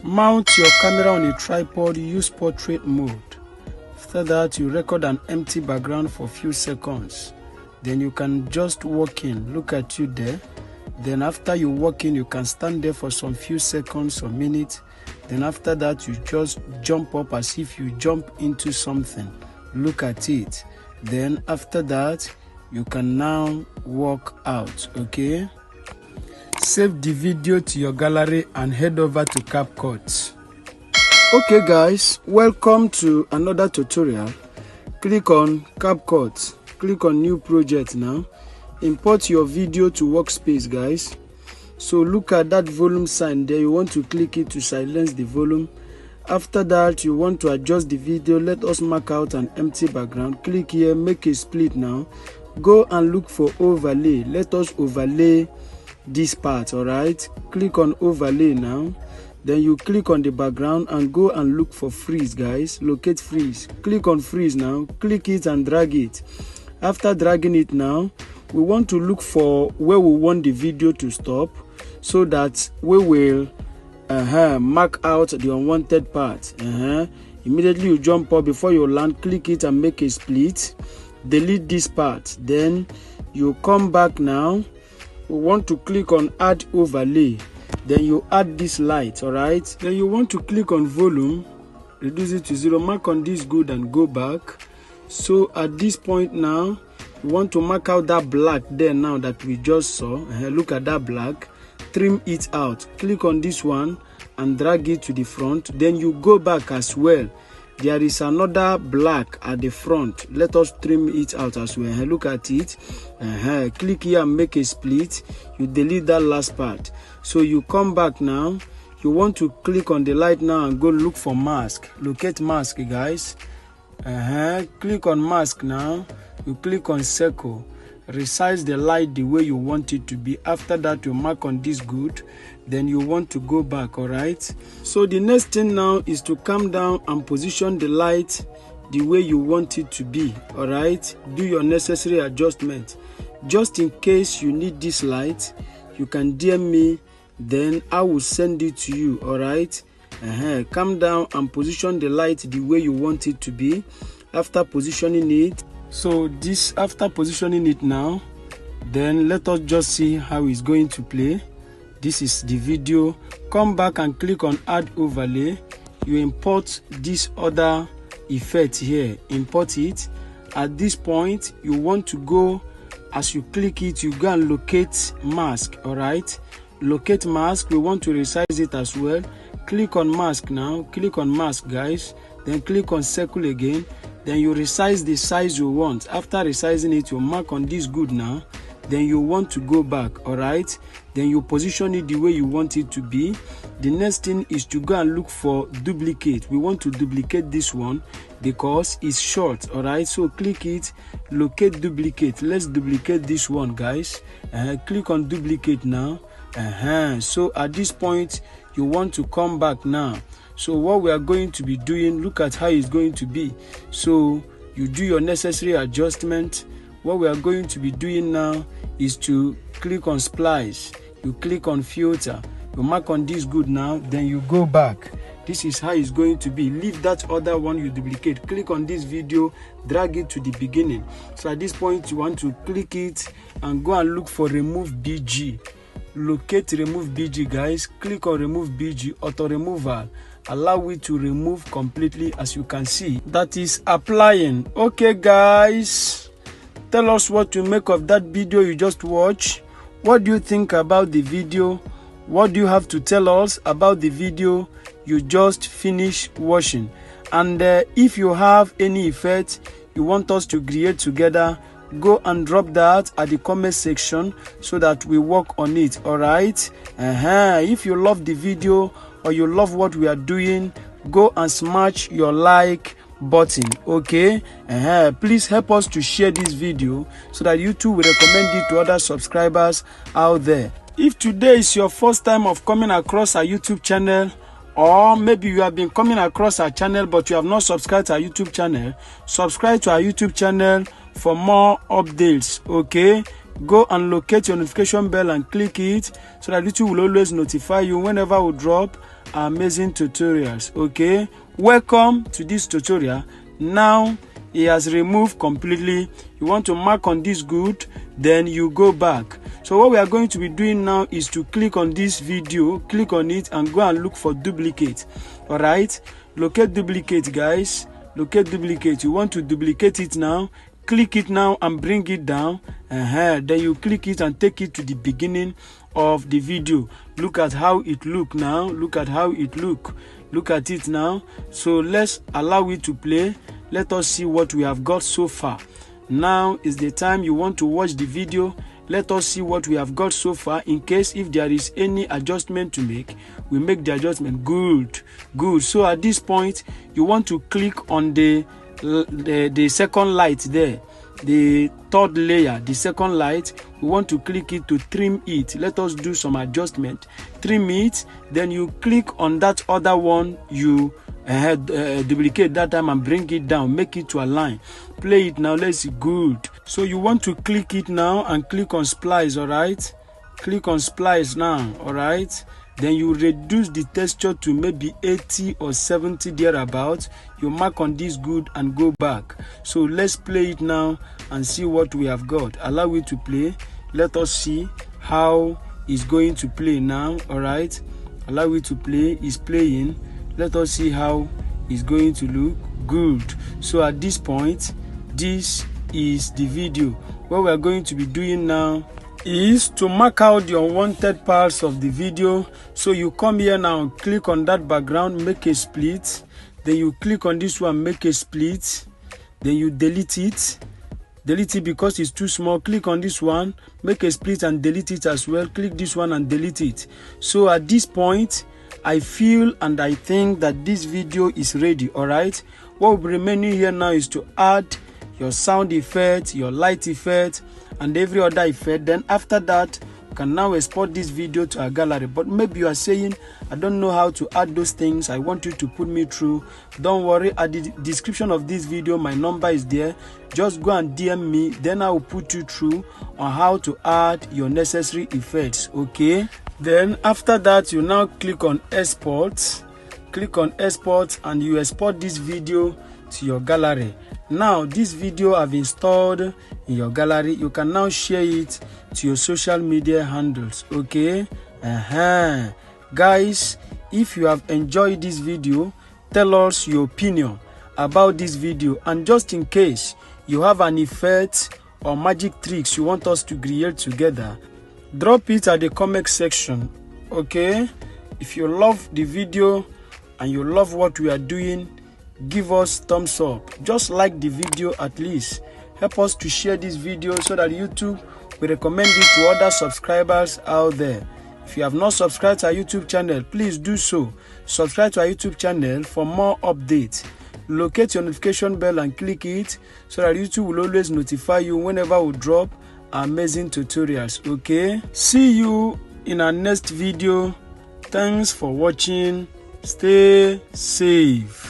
Mount your camera on a tripod, use portrait mode. After that, you record an empty background for a few seconds. Then you can just walk in, look at you there. Then after you walk in, you can stand there for some few seconds or minutes. Then after that, you just jump up as if you jump into something. Look at it. Then after that, you can now walk out, okay? Save the video to your gallery and head over to CapCut. Okay guys, welcome to another tutorial. Click on CapCut. Click on new project now. Import your video to workspace, guys. So look at that volume sign there. You want to click it to silence the volume. After that, you want to adjust the video. Let us mark out an empty background. Click here, make a split now. Go and look for overlay. Let us overlay this part, all right? Click on overlay now. Then you click on the background and go and look for freeze, guys. Locate freeze. Click on freeze now. Click it and drag it. After dragging it now, we want to look for where we want the video to stop so that we will mark out the unwanted part. Immediately you jump up. Before you land, click it and make a split. Delete this part. Then you come back now. We want to click on add overlay. Then you add this light, all right? Then you want to click on volume, reduce it to 0, mark on this good and go back. So at this point now, we want to mark out that black there now that we just saw. Look at that black. Trim it out. Click on this one and drag it to the front. Then you go back as well. There is another black at the front. Let us trim it out as well. Look at it. Click here and make a split. You delete that last part. So you come back now. You want to click on the light now and go look for mask. Locate mask, guys. Click on mask now. You click on circle. Resize the light the way you want it to be. After that, you mark on this good. Then you want to go back, all right? So the next thing now is to come down and position the light the way you want it to be, all right? Do your necessary adjustment. Just in case you need this light, you can DM me, then I will send it to you, all right? Come down and position the light the way you want it to be. After positioning it, so this after positioning it now, then let us just see how it's going to play. This is the video. Come back and click on add overlay. You import this other effect here. Import it. At this point, you want to go, as you click it, you go and locate mask, all right? Locate mask. We want to resize it as well. Click on mask now. Click on mask, guys. Then click on circle again. Then you resize the size you want. After resizing it, you mark on this good now. Then you want to go back, all right? Then you position it the way you want it to be. The next thing is to go and look for duplicate. We want to duplicate this one because it's short, all right? So click it, locate duplicate. Let's duplicate this one, guys. Click on duplicate now. So at this point, you want to come back now. So what we are going to be doing, look at how it's going to be. So you do your necessary adjustment. What we are going to be doing now is to click on splice. You click on filter. You mark on this good now. Then you go back. This is how it's going to be. Leave that other one you duplicate. Click on this video. Drag it to the beginning. So at this point, you want to click it and go and look for remove BG. Locate remove BG, guys. Click on remove BG. Auto removal. Allow it to remove completely, as you can see. That is applying. Okay, guys. Tell us what you make of that video you just watched. What do you think about the video? What do you have to tell us about the video you just finished watching? And if you have any effect you want us to create together, go and drop that at the comment section so that we work on it, all right? If you love the video or you love what we are doing, go and smash your like button, okay? Please help us to share this video so that YouTube will recommend it to other subscribers out there. If today is your first time of coming across our YouTube channel, or maybe you have been coming across our channel but you have not subscribed to our YouTube channel, subscribe to our YouTube channel for more updates, okay? go and locate your notification bell and click it so that YouTube will always notify you whenever we drop amazing tutorials. Okay, welcome to this tutorial. Now it has removed completely. You want to mark on this good, then you go back. So what we are going to be doing now is to click on this video, click on it and go and look for duplicate. All right, locate duplicate, guys. Locate duplicate. You want to duplicate it now, click it now and bring it down. Then you click it and take it to the beginning of the video. Look at how it look now. Look at how it look. Look at it now. So let's allow it to play. Let us see what we have got so far. Now is the time you want to watch the video. Let us see what we have got so far. In case if there is any adjustment to make, we make the adjustment. Good. So at this point you want to click on the second light there, the third layer, the second light. We want to click it to trim it. Let us do some adjustment. Trim it, then you click on that other one you duplicate that time and bring it down, make it to align. Play it now. Let's see. Good. So you want to click it now and click on splice. All right, click on splice now. All right, then you reduce the texture to maybe 80 or 70 thereabout. You mark on this good and go back. So let's play it now and see what we have got. Allow it to play. Let us see how it's going to play now. All right, allow it to play. It's playing. Let us see how it's going to look. Good. So at this point, this is the video. What we are going to be doing now is to mark out the unwanted parts of the video. So you come here now and click on that background, make a split. Then you click on this one, make a split. Then you delete it. Delete it because it's too small. Click on this one, make a split and delete it as well. Click this one and delete it. So at this point, I feel and I think that this video is ready. All right, what will be remaining here now is to add your sound effect, your light effect and every other effect. Then after that, you can now export this video to a gallery. But maybe you are saying, I don't know how to add those things. I want you to put me through. Don't worry, at the description of this video my number is there. Just go and DM me, then I will put you through on how to add your necessary effects. Okay, then after that you now click on export. Click on export and you export this video to your gallery. Now this video I've installed in your gallery. You can now share it to your social media handles. Okay, guys, if you have enjoyed this video, tell us your opinion about this video. And just in case you have an effect or magic tricks you want us to create together, drop it at the comment section. Okay, if you love the video and you love what we are doing, give us thumbs up. Just like the video at least. Help us to share this video so that YouTube will recommend it to other subscribers out there. If you have not subscribed to our YouTube channel, please do so. Subscribe to our YouTube channel for more updates. Locate your notification bell and click it so that YouTube will always notify you whenever we drop amazing tutorials. Okay, see you in our next video. Thanks for watching. Stay safe.